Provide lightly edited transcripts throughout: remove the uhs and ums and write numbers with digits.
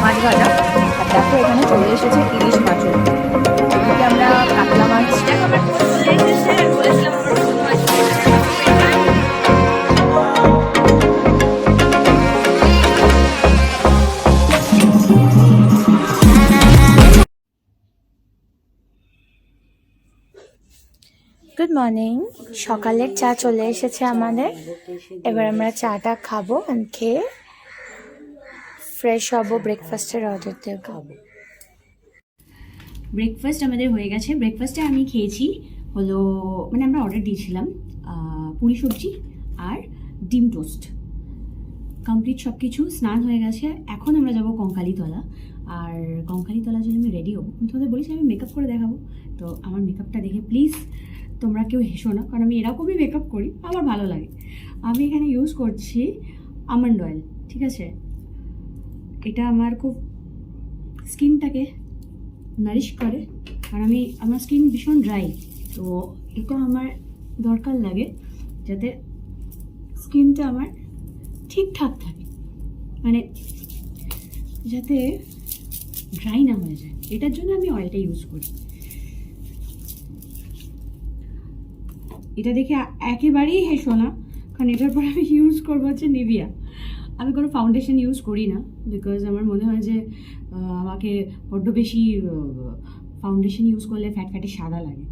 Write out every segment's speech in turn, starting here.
মাছ ভাজা। আর দেখো এখানে চলে এসেছে ইলিশ মাছও। এদিকে আমরা কাতলা মাছ গুড মর্নিং। সকালের চা চলে এসেছে আমাদের। এবার আমরা চাটা খাবো, খেয়ে ফ্রেশ হবো, ব্রেকফাস্টের অর্ডার দেবো। ব্রেকফাস্ট আমাদের হয়ে গেছে। ব্রেকফাস্টে আমি খেয়েছি হলো, মানে আমরা অর্ডার দিয়েছিলাম পুরি সবজি আর ডিম টোস্ট। কমপ্লিট সব কিছু, স্নান হয়ে গেছে। এখন আমরা যাব কঙ্কালীতলা। আর কঙ্কালীতলার জন্য আমি রেডি হবো। আমি তোমাদের বলেছি আমি মেকআপ করে দেখাবো, তো আমার মেকআপটা দেখে প্লিজ তোমরা কেউ হেসো না, কারণ আমি এরকমই মেকআপ করি, আমার ভালো লাগে। আমি এখানে ইউজ করছি আমন্ড অয়েল, ঠিক আছে? এটা আমার খুব স্কিনটাকে নারিশ করে, আর আমার স্কিন ভীষণ ড্রাই, তো এটা আমার দরকার লাগে যাতে স্কিনটা আমার ঠিকঠাক থাকে, মানে যাতে ড্রাই না হয়ে যায়। এটার জন্য আমি অয়েলটা ইউজ করি। এটা দেখে একেবারেই হেসো না, কারণ এটার পর আমি ইউজ করবো হচ্ছে নিভিয়া। আমি কোনো ফাউন্ডেশন ইউজ করি না, বিকজ আমার মনে হয় যে আমাকে বড্ড বেশি ফাউন্ডেশন ইউজ করলে ফ্যাটি সাদা লাগে,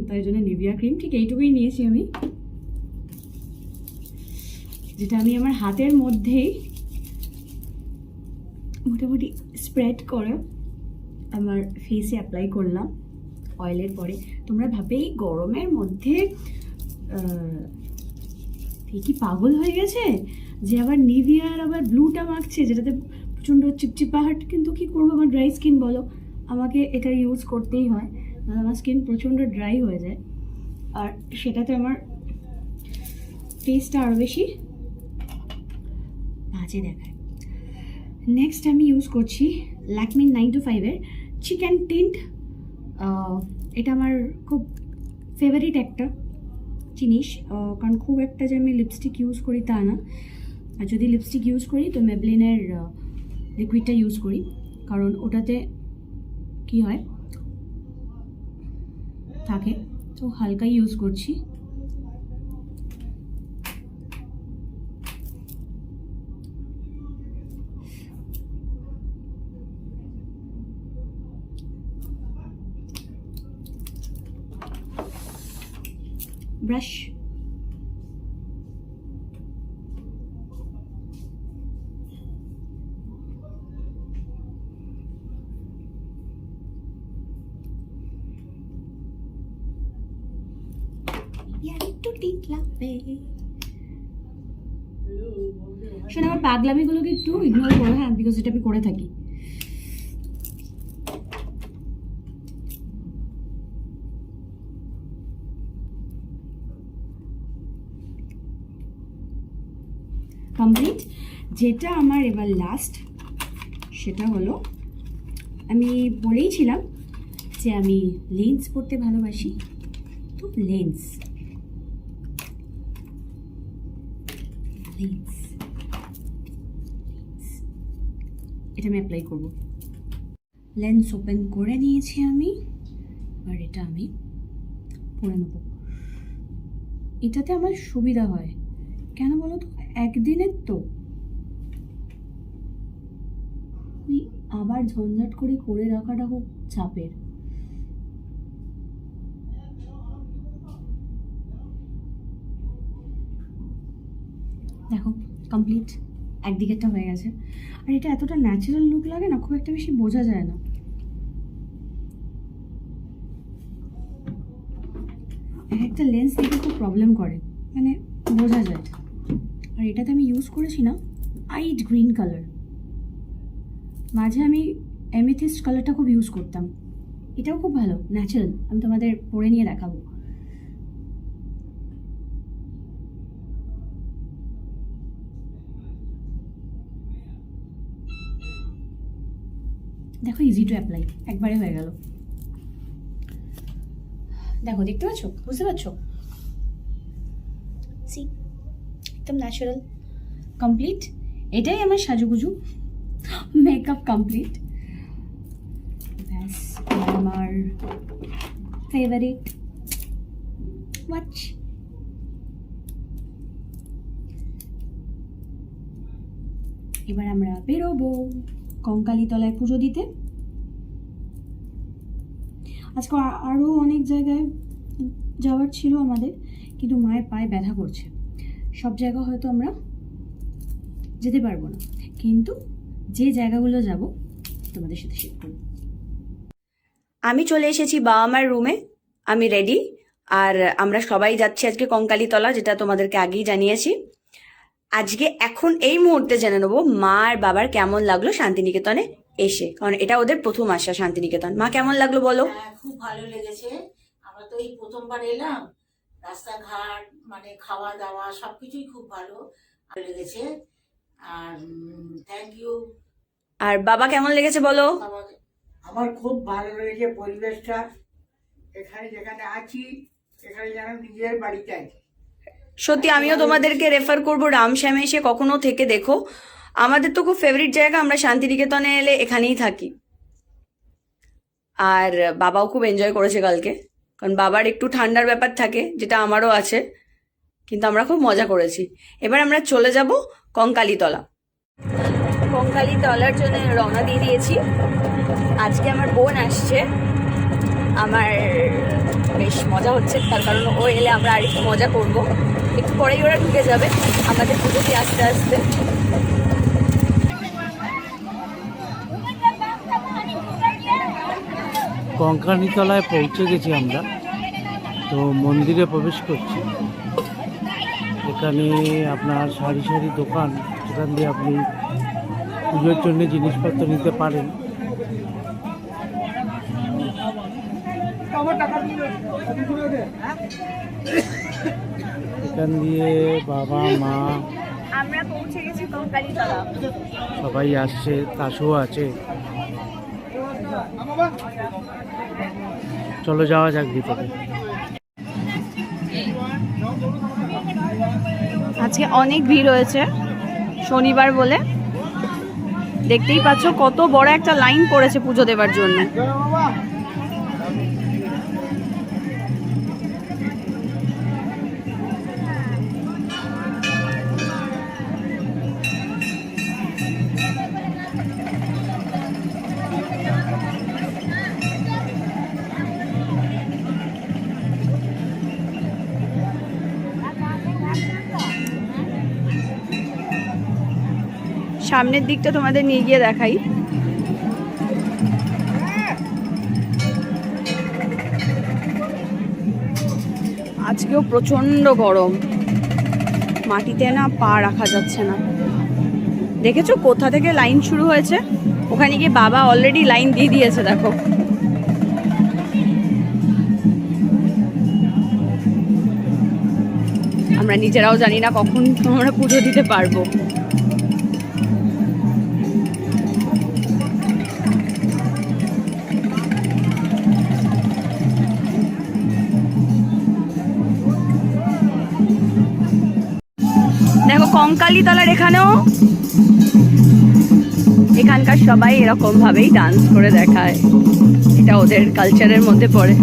তাই জন্য নিভিয়া ক্রিম ঠিক এইটুকুই নিয়েছি আমি, যেটা আমি আমার হাতের মধ্যেই মোটামুটি স্প্রেড করে আমার ফেসে অ্যাপ্লাই করলাম অয়েলের পরে। তোমরা ভাবে এই গরমের মধ্যে কি পাগল হয়ে গেছে যে আবার নিভিয়ার আবার ব্লুটা মাখছে, যেটাতে প্রচণ্ড চিপচিপাহাট। কিন্তু কি করবো, আমার ড্রাই স্কিন, বলো, আমাকে এটা ইউজ করতেই হয়, আমার স্কিন প্রচণ্ড ড্রাই হয়ে যায়, আর সেটাতে আমার ফেসটা আরও বেশি বাজে দেখায়। নেক্সট আমি ইউজ করছি ল্যাকমি 925-এর চিকেন টিন্ট। এটা আমার খুব ফেভারিট একটা জিনিস, কারণ খুব একটা যে আমি লিপস্টিক ইউজ করি তা না, আর যদি লিপস্টিক ইউজ করি তো মেবলিনের লিকুইডটা ইউজ করি, কারণ ওটাতে কি হয় থাকে, তো হালকাই ইউজ করছি। ব্রাশ, একটু টিট লাগবে। সেটা আমার পাগলামিগুলোকে একটু ইগনোর করো, হ্যাঁ, বিকজ এটা আমি করে থাকি। কমপ্লিট। যেটা আমার এবার লাস্ট, সেটা হলো, আমি বলেইছিলাম যে আমি লেন্স পরতে ভালোবাসি, তো লেন্স এটা আমি অ্যাপ্লাই করব। লেন্স ওপেন করে নিয়েছি আমি, আর এটা আমি পরে নেব। এটাতে আমার সুবিধা হয় কেন বলো তো, একদিনের তো আবার ঝঞ্ঝাট করে রাখাটা খুব চাপের। দেখো কমপ্লিট, একদিকেরটা হয়ে গেছে। আর এটা এতটা ন্যাচারাল লুক লাগে না, খুব একটা বেশি বোঝা যায় না। একটা লেন্স দেখে খুব প্রবলেম করে, মানে বোঝা যায়। আর এটাতে আমি ইউজ করেছি না লাইট গ্রিন কালার, মাঝে আমি অ্যামেথিস্ট কালারটা খুব ইউজ করতাম, এটাও খুব ভালো ন্যাচারাল। আমি তোমাদের পরে নিয়ে দেখাবো। দেখো ইজি টু অ্যাপ্লাই, একবারে হয়ে গেল। দেখো, দেখতে পাচ্ছ, বুঝতে পারছো? সি, একদম ন্যাচারাল, কমপ্লিট। এটাই আমার সাজুগুজু। Makeup complete. ব্যাস, আমার ফেভারিট ওয়াচ। এবার আমরা বেরোবো কঙ্কালীতলায় পুজো দিতে। আজকে আরও অনেক জায়গায় যাওয়ার ছিল আমাদের, কিন্তু মায়ের পায়ে ব্যথা করছে, সব জায়গা হয়তো আমরা যেতে পারবো না, কিন্তু যে জায়গাগুলো যাব তোমাদের সাথে শেয়ার করব। আমি চলে এসেছি বাবা মার রুমে, আমি রেডি, আর আমরা সবাই যাচ্ছি আজকে কঙ্কালীতলা, যেটা তোমাদেরকে আগেই জানিয়েছি। আজকে এখন এই মুহূর্তে জেনে নেবো মা আর বাবার কেমন লাগলো শান্তিনিকেতনে এসে, কারণ এটা ওদের প্রথম আসা শান্তিনিকেতন। মা কেমন লাগলো বলো? হ্যাঁ, খুব ভালো লেগেছে। আমরা তো এই প্রথমবার এলাম, রাস্তাঘাট মানে খাওয়া দাওয়া সবকিছুই খুব ভালো লেগেছে। আর থ্যাংক ইউ। আর বাবা কেমন লেগেছে বলো? আমার খুব ভালো লেগেছে পরিবেশটা, এখানে যেখানে আছি এখানে যেন নিজের বাড়িতে আছি। সত্যি আমিও তোমাদেরকে রেফার করবো রামশ্যামে এসে কখনো থেকে দেখো। আমাদের তো খুব ফেভারিট জায়গা, আমরা শান্তিনিকেতনে এলে এখানেই থাকি। আর বাবাও খুব এনজয় করেছে কালকে, কারণ বাবার একটু ঠান্ডার ব্যাপার থাকে, যেটা আমারও আছে, কিন্তু আমরা খুব মজা করেছি। এবার আমরা চলে যাব কঙ্কালীতলা। কঙ্কালীতলার জন্য রওনা দিয়ে দিয়েছি। আজকে আমার বোন আসছে, আমার বেশ মজা হচ্ছে, তার কারণ ও এলে আমরা আর একটু মজা করব। একটু পরেই ওরা ঢুকে যাবে আমাদের পুজোতে আস্তে আস্তে। কঙ্কালীতলায় পৌঁছে গেছি আমরা, তো মন্দিরে প্রবেশ করছি। এখানে আপনার সারি সারি দোকান, সেখান দিয়ে আপনি পুজোর জন্য জিনিসপত্র নিতে পারেন। এখান দিয়ে বাবা মা আমরা পৌঁছে গেছি কঙ্কালীতলা। সবাই আসছে, তাসও আছে। চলো যাওয়া যাক ভিতরে। আজকে অনেক ভিড় হয়েছে, শনিবার বলে। দেখতেই পাচ্ছ কত বড় একটা লাইন পড়েছে পুজো দেওয়ার জন্য। সামনের দিকটা তোমাদের নিয়ে গিয়ে দেখাই। আজকেও প্রচন্ড গরম, মাটিতে না পা রাখা যাচ্ছে না। দেখেছো কোথা থেকে লাইন শুরু হয়েছে? ওখানে গিয়ে বাবা অলরেডি লাইন দিয়ে দিয়েছে, দেখো। আমরা নিজেরাও জানি না কখন আমরা পুজো দিতে পারবো। দেখো কঙ্কালীতলার এখানকার সবাই এরকম ভাবেই ডান্স করে দেখায়, এটা ওদের কালচারের মধ্যে পড়ে।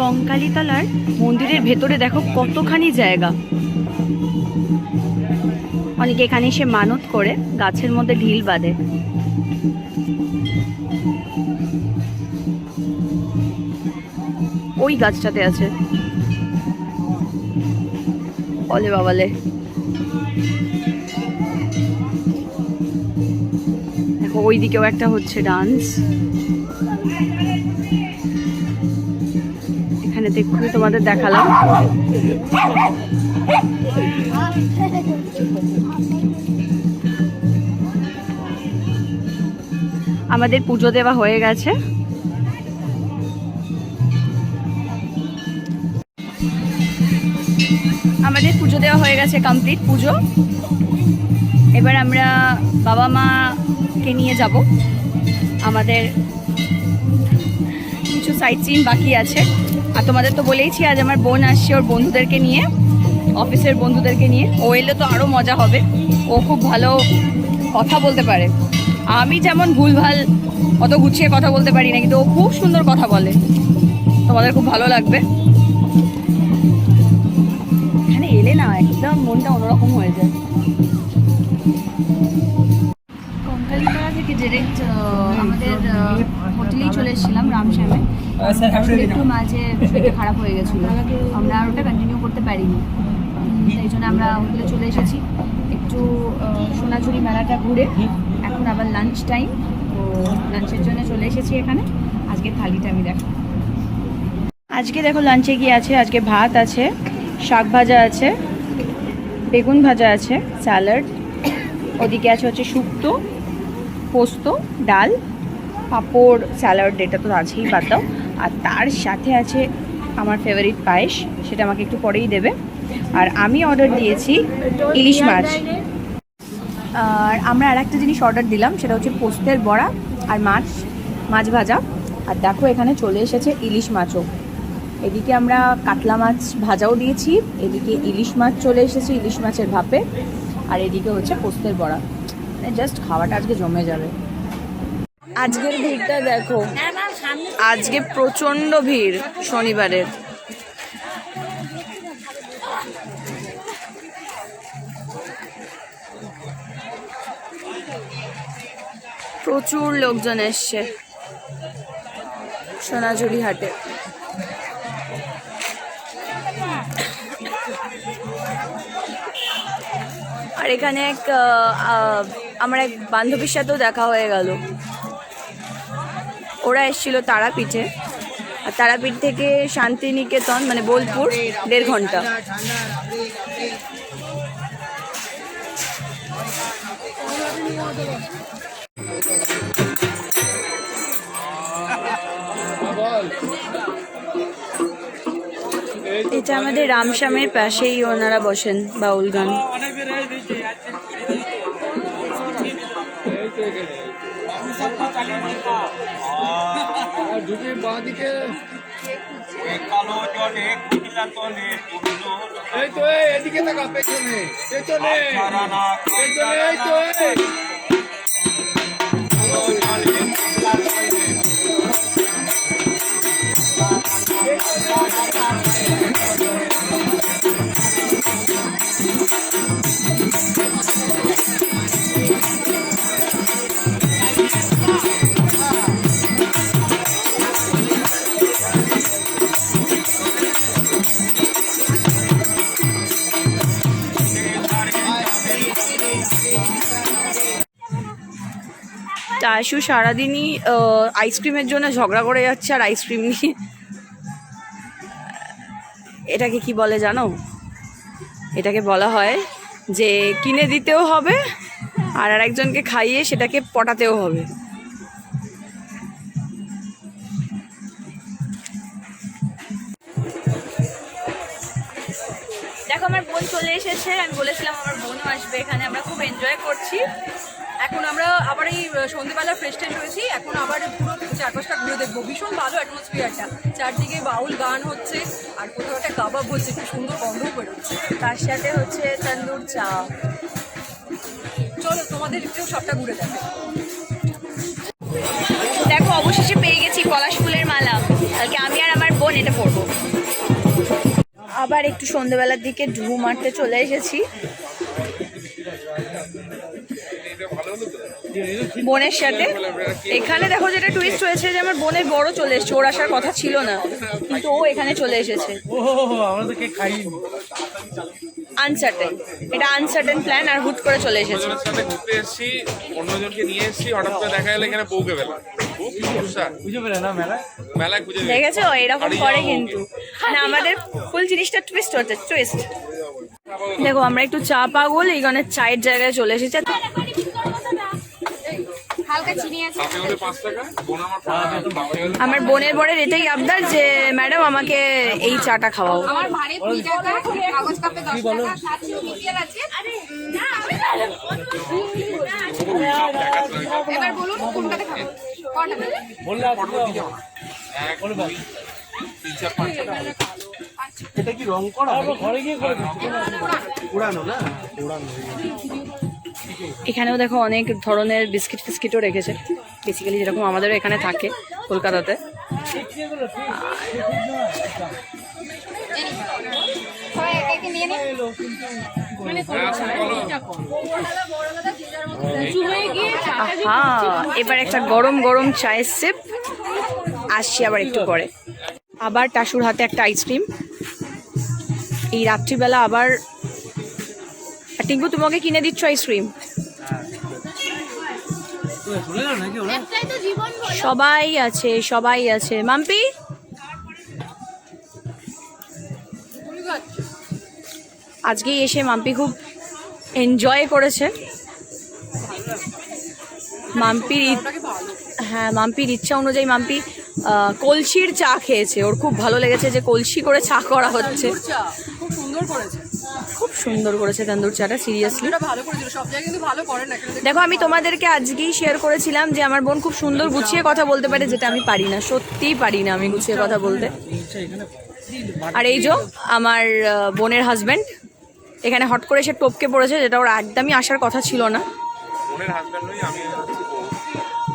কঙ্কালীতলার মন্দিরের ভেতরে দেখো কতখানি জায়গা। অনেকে এখানে এসে মানত করে গাছের মধ্যে ঢিল বাঁধে। ওই গাছটাতে আছে, বলে বাবালে। দেখো ওই দিকেও একটা হচ্ছে ডান্স। এখানে দেখো তোমাদের দেখালাম। আমাদের পুজো দেওয়া হয়ে গেছে। আমাদের পুজো দেওয়া হয়ে গেছে, কমপ্লিট পুজো। এবার আমরা বাবা মাকে নিয়ে যাব, আমাদের কিছু সাইট সিন বাকি আছে। আর তোমাদের তো বলেইছি আজ আমার বোন আসছে ওর বন্ধুদেরকে নিয়ে, অফিসের বন্ধুদেরকে নিয়ে। ও এলে তো আরও মজা হবে, ও খুব ভালো কথা বলতে পারে। আমি যেমন ভুলভাল অত গুছিয়ে কথা বলতে পারি না, কিন্তু ও খুব সুন্দর কথা বলে, তোমাদের খুব ভালো লাগবে। এখানে এলে না একদম মনটা অন্যরকম হয়ে যায়। কঙ্কালীপাড়া থেকে ডিরেক্ট আমাদের হোটেলেই চলে এসেছিলাম রামশ্যামে। আসলে একটু মাঝে শরীরটা খারাপ হয়ে গেছিলো, আমরা আর ওটা কন্টিনিউ করতে পারিনি, তাই জন্য আমরা হোটেলে চলে এসেছি। একটু সোনাঝুরি মেলাটা ঘুরে এখন আবার লাঞ্চ টাইম, তো লাঞ্চের জন্য চলে এসেছি এখানে। আজকে থালিটা আমি দেখো, আজকে দেখো লাঞ্চে কি আছে। আজকে ভাত আছে, শাক ভাজা আছে, বেগুন ভাজা আছে, স্যালাড, ওদিকে আছে হচ্ছে শুক্তো, পোস্ত, ডাল, পাঁপড়, স্যালাড, এটা তো আছেই, বাদ দাও। আর তার সাথে আছে আমার ফেভারিট পায়েস, সেটা আমাকে একটু পরেই দেবে। আর আমি অর্ডার দিয়েছি ইলিশ মাছ। আর আমরা আর একটা জিনিস অর্ডার দিলাম, সেটা হচ্ছে পোস্তের বড়া আর মাছ ভাজা। আর দেখো এখানে চলে এসেছে ইলিশ মাছও। এদিকে আমরা কাতলা মাছ ভাজাও দিয়েছি, এদিকে ইলিশ মাছ চলে এসেছে, ইলিশ মাছের ভাপে। আর এদিকে হচ্ছে পোস্তের বড়া। জাস্ট খাওয়াটা আজকে জমে যাবে। আজকের ভিড়টা দেখো, আজকে প্রচন্ড ভিড় শনিবারের। প্রচুর লোকজন এসছে সোনাঝুরি হাটে। আর এখানে আমার এক বান্ধবীর সাথেও দেখা হয়ে গেল, ওরা এসেছিল তারাপীঠে। আর তারাপীঠ থেকে শান্তিনিকেতন মানে বোলপুর 1.5 ঘন্টা। এটা আমাদের রামশ্যামের পাশেই ওনারা বসেন বাউল গান। আশু সারাদিনই আইসক্রিমের জন্য ঝগড়া করে যাচ্ছে, আর আইসক্রিম নিয়ে। এটাকে কি বলে জানো? এটাকে বলা হয় যে কিনে দিতেও হবে আর আরেকজনকে খাইয়ে সেটাকে পটাতেও হবে। দেখো আমার বোন চলে এসেছে, আমি বলেছিলাম আমার বোনও আসবে এখানে। আমরা খুব এনজয় করছি। এখন আমরা আবার এই সন্ধ্যেবেলা ফ্রেশ ট্রেশ হয়েছি, এখন আবার পুরো চারপাশটা ঘুরে দেখবো। ভীষণ ভালো অ্যাটমসফিয়ারটা, চারদিকে বাউল গান হচ্ছে আর কোথাও একটা কাবাব হচ্ছে, খুব সুন্দর গন্ধ বেরোচ্ছে। তার সাথে হচ্ছে তন্দুর চা। চলো তোমাদের একটু সবটা ঘুরে দেখো। দেখো অবশেষে পেয়ে গেছি পলাশ ফুলের মালা। কালকে আমি আর আমার বোন এটা পরবো। আবার একটু সন্ধ্যেবেলার দিকে ঢু মারতে চলে এসেছি বোনের সাথে। এখানে দেখো যেটা টুইস্ট হয়েছে যে আমার বোনের বড় চলে এসেছে, ওর আসার কথা ছিল না, কিন্তু ও এখানে চলে এসেছে। আনসার্টেন, এটা আনসার্টেন প্ল্যান, আর হুট করে চলে এসেছে। ঘুরতে এসেছি, অন্যজনকে নিয়ে এসেছি, হঠাৎ করে দেখা গেল এখানে বউকে পেলাম। মেলায় খুঁজে দেখেছো এরকম করে, কিন্তু না আমাদের ফুল জিনিসটা টুইস্ট হচ্ছে, টুইস্ট। দেখো আমরা একটু চা পাগল, এই গানের চায়ের জায়গায় চলে এসেছি। হালকা চিনি আছে। হাতে হলে 5 টাকা, বোন আমার 5 টাকা, বাবা হলে আমার বোনের বরের এটাই আবদার যে ম্যাডাম আমাকে এই চাটা খাওয়াও। আমার ভারে 20 টাকা, কাগজ কাপে 10 টাকা, সাথে বিপিএল আছে। এবার বলুন কোনটাতে খাবেন? কোনটা নেবেন? ফটো দিয়ে দাও না। 1 2 3 4 5 টাকা হবে। এটা কি রং করা ঘরে গিয়ে করে পুরানো না এখানেও দেখো অনেক ধরনের বিস্কিট ফিস্কিটও রেখেছে, বেসিক্যালি যেরকম আমাদেরও এখানে থাকে কলকাতাতে। সবাই একে একে নিয়ে নিন। হ্যাঁ, এবার একটা গরম গরম চায়ের সিপ। আসছি আবার একটু পরে। আবার টাসুর হাতে একটা আইসক্রিম। এই রাত্রিবেলা আবার টিঙ্কু তোমাকে কিনে দিচ্ছ আইসক্রিম? সবাই আছে, সবাই আছে। মাম্পি আজকে এসে মাম্পি খুব এনজয় করেছে। মাম্পির ইচ্ছা অনুযায়ী মাম্পি কলসির চা খেয়েছে। ওর খুব ভালো লেগেছে যে কলসি করে চা করা হচ্ছে। খুব সুন্দর করেছে তন্দুর চাটা, সিরিয়াসলি। দেখো, আমি তোমাদেরকে আজকেই শেয়ার করেছিলাম যে আমার বোন খুব সুন্দর গুছিয়ে কথা বলতে পারে, যেটা আমি পারি না, সত্যিই পারি না আমি গুছিয়ে কথা বলতে। আর এই যে আমার বোনের হাজব্যান্ড এখানে হট করে এসে টপকে পড়েছে, যেটা ওর একদমই আসার কথা ছিল না। বোনের হাজবেন্ড নই, আমি হচ্ছে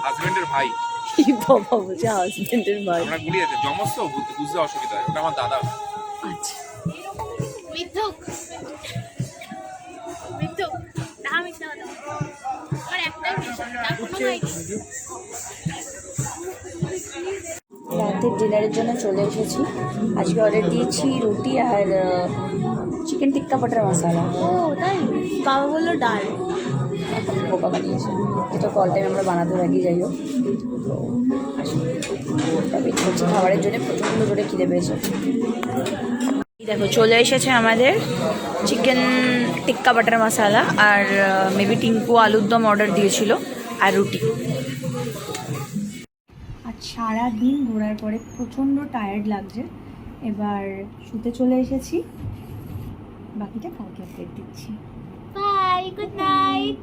হাজবেন্ডের ভাই। কি বাবা বলছে হাজব্যান্ডের ভাই? আমরা গুলিয়েছে জমস তো, বুঝতে অসুবিধা হয়। ওটা আমার দাদা। আচ্ছা, মিথ্যুক মিথ্যুক না, মিথ্যা কথা আর একটাই মিথ্যা, তার কোনো ভাই নেই। রাতের ডিনারের জন্য চলে এসেছি। আজকে অর্ডার দিয়েছি রুটি আর চিকেন টিক্কা বাটার মশলা। ও তাই? বাবা বললো ডাল। বোকা বানিয়েছে, এটা কল টাইম আমরা বানাতে থাকি। যাই হোক, খাবারের জন্য প্রচণ্ড জোরে খিদে পেয়েছে। দেখো চলে এসেছে আমাদের চিকেন টিক্কা বাটার মশলা, আর মেবি টিঙ্কু আলুর দম অর্ডার দিয়েছিল, আর রুটি। আজ সারাদিন ঘোরার পরে প্রচণ্ড টায়ার্ড লাগছে, এবার শুতে চলে এসেছি। বাকিটা কালকে আপডেট দিচ্ছি। Bye, good night.